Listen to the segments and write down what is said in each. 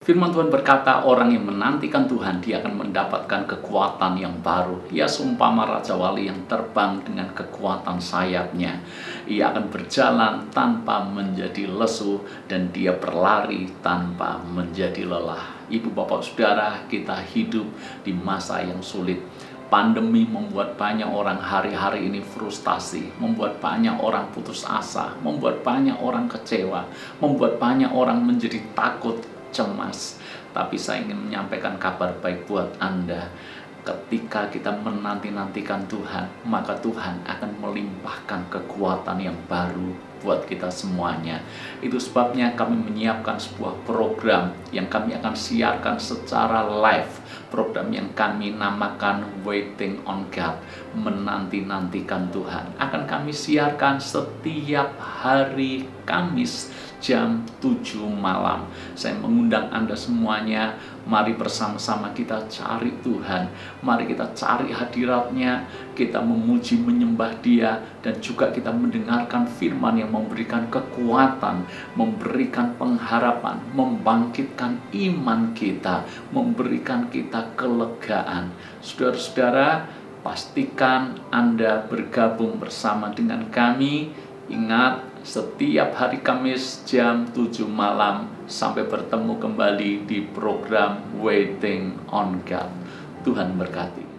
Firman Tuhan berkata, orang yang menantikan Tuhan, dia akan mendapatkan kekuatan yang baru. Ia seumpama Raja Wali yang terbang dengan kekuatan sayapnya. Ia akan berjalan tanpa menjadi lesu, dan dia berlari tanpa menjadi lelah. Ibu, bapak, saudara, kita hidup di masa yang sulit. Pandemi membuat banyak orang hari-hari ini frustasi, membuat banyak orang putus asa, membuat banyak orang kecewa, membuat banyak orang menjadi takut, cemas. Tapi saya ingin menyampaikan kabar baik buat Anda. Ketika kita menanti-nantikan Tuhan, maka Tuhan akan melimpahkan kekuatan yang baru buat kita semuanya. Itu sebabnya kami menyiapkan sebuah program yang kami akan siarkan secara live. Program yang kami namakan Waiting on God, menanti-nantikan Tuhan. Akan kami siarkan setiap hari Kamis jam 7 malam. Saya mengundang Anda semuanya, mari bersama-sama kita cari Tuhan. Mari kita cari hadirat-Nya, kita memuji menyembah Dia, dan juga kita mendengarkan firman yang memberikan kekuatan, memberikan pengharapan, membangkitkan iman kita, memberikan kita kelegaan. Saudara-saudara, pastikan Anda bergabung bersama dengan kami. Ingat, setiap hari Kamis jam 7 malam. Sampai bertemu kembali di program Waiting on God. Tuhan berkati.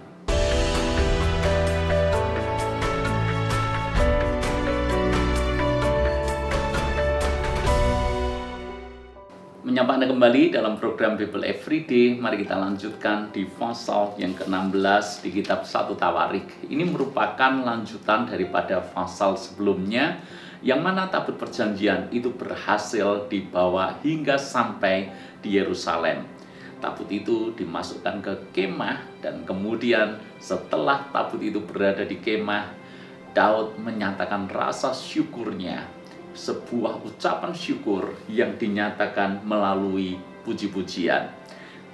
Menyapa Anda kembali dalam program Bible Everyday. Mari kita lanjutkan di pasal yang ke-16 di kitab 1 Tawarik. Ini merupakan lanjutan daripada pasal sebelumnya, yang mana tabut perjanjian itu berhasil dibawa hingga sampai di Yerusalem. Tabut itu dimasukkan ke kemah, dan kemudian setelah tabut itu berada di kemah, Daud menyatakan rasa syukurnya, sebuah ucapan syukur yang dinyatakan melalui puji-pujian.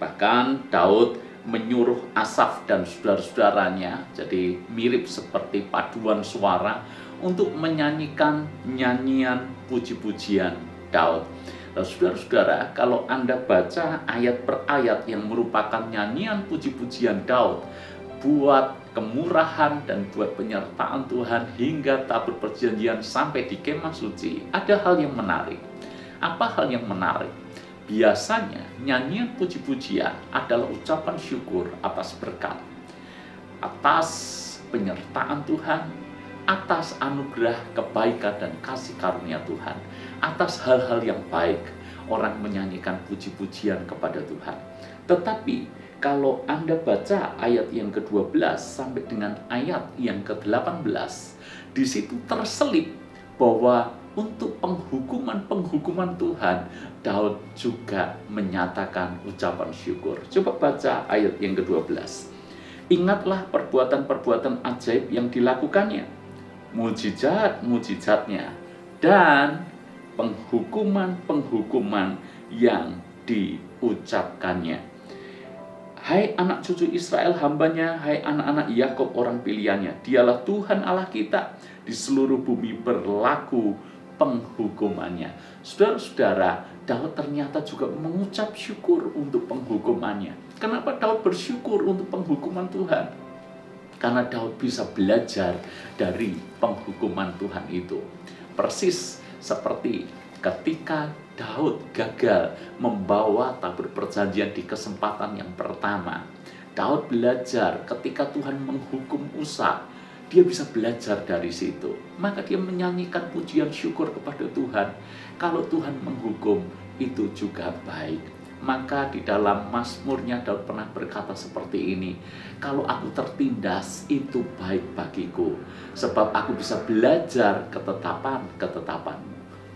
Bahkan Daud menyuruh Asaf dan saudara-saudaranya, jadi mirip seperti paduan suara, untuk menyanyikan nyanyian puji-pujian Daud. Nah, saudara-saudara, kalau Anda baca ayat per ayat yang merupakan nyanyian puji-pujian Daud buat kemurahan dan buat penyertaan Tuhan hingga tabut perjanjian sampai di kemah suci, ada hal yang menarik. Apa hal yang menarik? Biasanya nyanyian puji-pujian adalah ucapan syukur atas berkat, atas penyertaan Tuhan, atas anugerah, kebaikan, dan kasih karunia Tuhan. Atas hal-hal yang baik, orang menyanyikan puji-pujian kepada Tuhan. Tetapi kalau Anda baca ayat yang ke-12 sampai dengan ayat yang ke-18, di situ terselip bahwa untuk penghukuman Tuhan, Daud juga menyatakan ucapan syukur. Coba baca ayat yang ke-12. Ingatlah perbuatan-perbuatan ajaib yang dilakukannya, mujizat-mujizatnya, dan penghukuman-penghukuman yang diucapkannya. Hai anak cucu Israel hambanya, hai anak-anak Yakub orang pilihannya, dialah Tuhan Allah kita, di seluruh bumi berlaku penghukumannya. Saudara-saudara, Daud ternyata juga mengucap syukur untuk penghukumannya. Kenapa Daud bersyukur untuk penghukuman Tuhan? Karena Daud bisa belajar dari penghukuman Tuhan itu. Persis seperti ketika Daud gagal membawa tabut perjanjian di kesempatan yang pertama. Daud belajar ketika Tuhan menghukum Usa, dia bisa belajar dari situ. Maka dia menyanyikan pujian syukur kepada Tuhan. Kalau Tuhan menghukum, itu juga baik. Maka di dalam Mazmurnya Daud pernah berkata seperti ini, kalau aku tertindas itu baik bagiku, sebab aku bisa belajar ketetapan-ketetapan.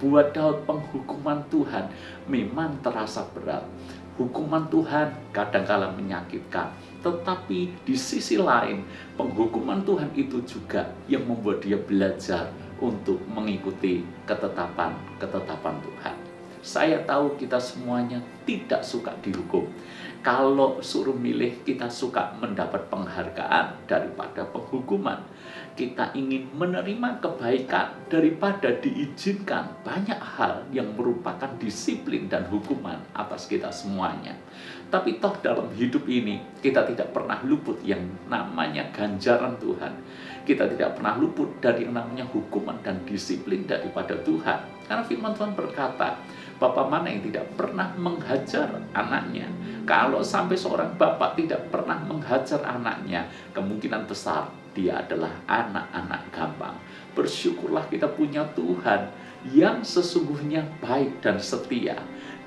Buat Daud penghukuman Tuhan memang terasa berat. Hukuman Tuhan kadang-kala menyakitkan, tetapi di sisi lain penghukuman Tuhan itu juga yang membuat dia belajar untuk mengikuti ketetapan-ketetapan Tuhan. Saya tahu kita semuanya tidak suka dihukum. Kalau suruh milih, kita suka mendapat penghargaan daripada penghukuman. kita ingin menerima kebaikan daripada diizinkan banyak hal yang merupakan disiplin dan hukuman atas kita semuanya. Tapi toh dalam hidup ini kita tidak pernah luput yang namanya ganjaran Tuhan. Kita tidak pernah luput dari yang namanya hukuman dan disiplin daripada Tuhan. Karena firman Tuhan berkata, Bapa mana yang tidak pernah menghajar anaknya? Kalau sampai seorang bapak tidak pernah menghajar anaknya, kemungkinan besar dia adalah anak-anak gampang. Bersyukurlah kita punya Tuhan yang sesungguhnya baik dan setia.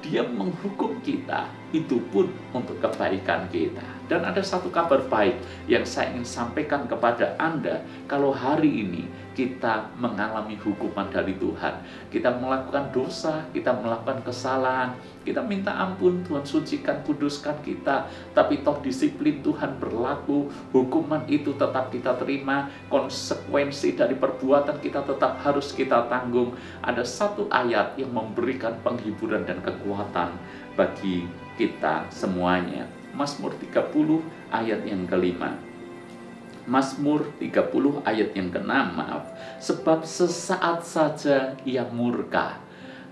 Dia menghukum kita, itu pun untuk kebaikan kita. Dan ada satu kabar baik yang saya ingin sampaikan kepada Anda. Kalau hari ini kita mengalami hukuman dari Tuhan, kita melakukan dosa, kita melakukan kesalahan, kita minta ampun, Tuhan sucikan, kuduskan kita, tapi toh disiplin Tuhan berlaku, hukuman itu tetap kita terima, konsekuensi dari perbuatan kita tetap harus kita tanggung. Ada satu ayat yang memberikan penghiburan dan kekuatan bagi kita semuanya. Mazmur 30 ayat yang kelima. Mazmur 30 ayat yang ke-6, maaf. Sebab sesaat saja ia murka.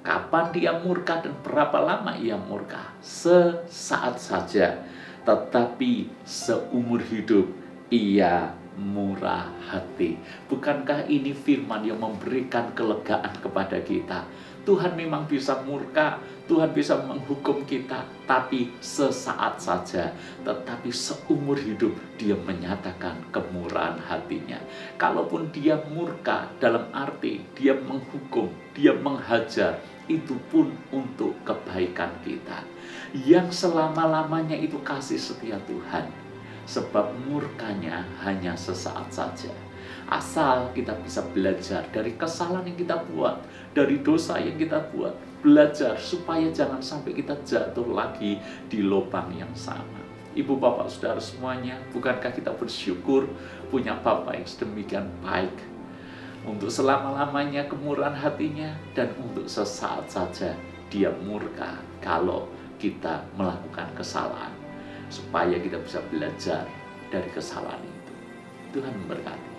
Kapan dia murka dan berapa lama ia murka? Sesaat saja. Tetapi seumur hidup ia murah hati. Bukankah ini firman yang memberikan kelegaan kepada kita? Tuhan memang bisa murka, Tuhan bisa menghukum kita, tapi sesaat saja. Tetapi seumur hidup dia menyatakan kemurahan hatinya. Kalaupun dia murka dalam arti dia menghukum, dia menghajar, itu pun untuk kebaikan kita. Yang selama-lamanya itu kasih setia Tuhan. Sebab murkanya hanya sesaat saja. Asal kita bisa belajar dari kesalahan yang kita buat, dari dosa yang kita buat, belajar supaya jangan sampai kita jatuh lagi di lubang yang sama. Ibu, bapak, saudara semuanya, bukankah kita bersyukur punya Bapa yang sedemikian baik, untuk selama-lamanya kemurahan hatinya, dan untuk sesaat saja dia murka kalau kita melakukan kesalahan, supaya kita bisa belajar dari kesalahan itu. Tuhan memberkati.